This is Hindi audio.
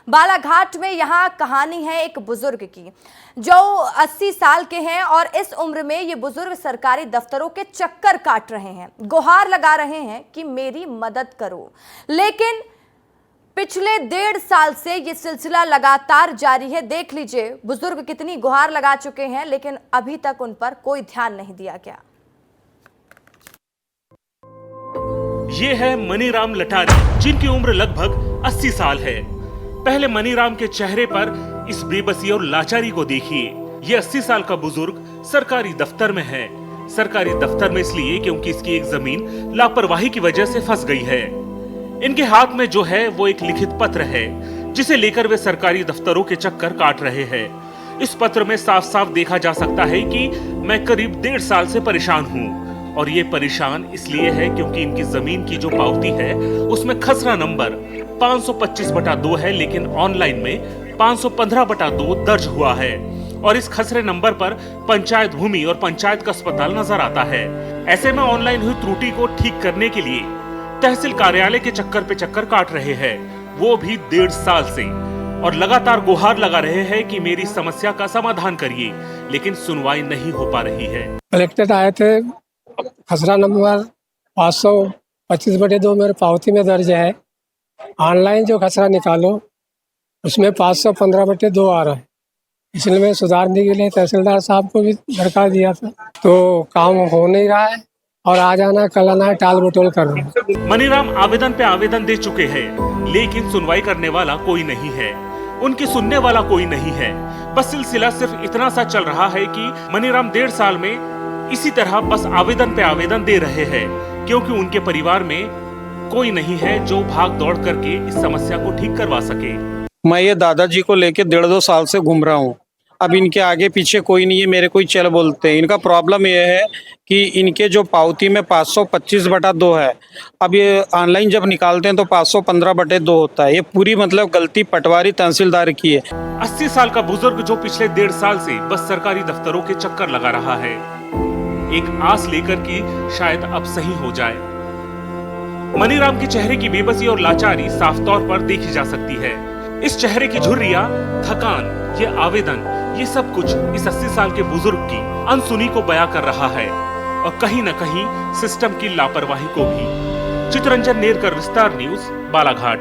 बालाघाट में यहाँ कहानी है एक बुजुर्ग की जो 80 साल के हैं और इस उम्र में ये बुजुर्ग सरकारी दफ्तरों के चक्कर काट रहे हैं, गुहार लगा रहे हैं कि मेरी मदद करो। लेकिन पिछले 1.5 साल से ये सिलसिला लगातार जारी है। देख लीजिए बुजुर्ग कितनी गुहार लगा चुके हैं, लेकिन अभी तक उन पर कोई ध्यान नहीं दिया गया। ये है मनीराम लटारी, जिनकी उम्र लगभग 80 साल है। पहले मनीराम के चेहरे पर इस बेबसी और लाचारी को देखिए। ये 80 साल का बुजुर्ग सरकारी दफ्तर में है। सरकारी दफ्तर में इसलिए क्योंकि इसकी एक जमीन लापरवाही की वजह से फंस गई है। इनके हाथ में जो है वो एक लिखित पत्र है, जिसे लेकर वे सरकारी दफ्तरों के चक्कर काट रहे हैं। इस पत्र में साफ साफ देखा जा सकता है कि मैं करीब 1.5 साल से परेशान हूँ, और ये परेशान इसलिए है क्योंकि इनकी जमीन की जो पावती है उसमें खसरा नंबर 525/2 है, लेकिन ऑनलाइन में 515/2 दर्ज हुआ है। और इस खसरे नंबर पर पंचायत भूमि और पंचायत का अस्पताल नजर आता है। ऐसे में ऑनलाइन हुई त्रुटि को ठीक करने के लिए तहसील कार्यालय के चक्कर पे चक्कर काट रहे हैं, वो भी 1.5 साल से, और लगातार गुहार लगा रहे हैं कि मेरी समस्या का समाधान करिए, लेकिन सुनवाई नहीं हो पा रही है। कलेक्टर आए थे, खसरा नंबर 525/2 मेरे पावती में दर्ज है। ऑनलाइन जो खसरा निकालो उसमें 515/2 आ रहा है, इसलिए मैं सुधारने के लिए तहसीलदार साहब को भी दरकार दिया था, तो काम हो नहीं रहा है और आ जाना कल आना टाल मटोल कर रहे हैं। मनीराम आवेदन पे आवेदन दे चुके हैं, लेकिन सुनवाई करने वाला कोई नहीं है, उनकी सुनने वाला कोई नहीं है। बस सिलसिला सिर्फ इतना सा चल रहा है कि मनीराम 1.5 साल में इसी तरह बस आवेदन पे आवेदन दे रहे हैं, क्योंकि उनके परिवार में कोई नहीं है जो भाग दौड़ करके इस समस्या को ठीक करवा सके। मैं ये दादाजी को लेके 1.5-2 साल से घूम रहा हूँ। अब इनके आगे पीछे कोई नहीं है, मेरे कोई चल बोलते हैं। इनका प्रॉब्लम ये है कि इनके जो पावती में 525/2 है, अब ये ऑनलाइन जब निकालते हैं तो 515/2 होता है। ये पूरी मतलब गलती पटवारी तहसीलदार की है। 80 साल का बुजुर्ग जो पिछले 1.5 साल से बस सरकारी दफ्तरों के चक्कर लगा रहा है, एक आस लेकर कि शायद अब सही हो जाए। मनीराम के चेहरे की बेबसी और लाचारी साफ तौर पर देखी जा सकती है। इस चेहरे की झुर्रियां, थकान, ये आवेदन, ये सब कुछ इस 80 साल के बुजुर्ग की अनसुनी को बयां कर रहा है, और कहीं न कहीं सिस्टम की लापरवाही को भी। चितरंजन नेरकर, विस्तार न्यूज, बालाघाट।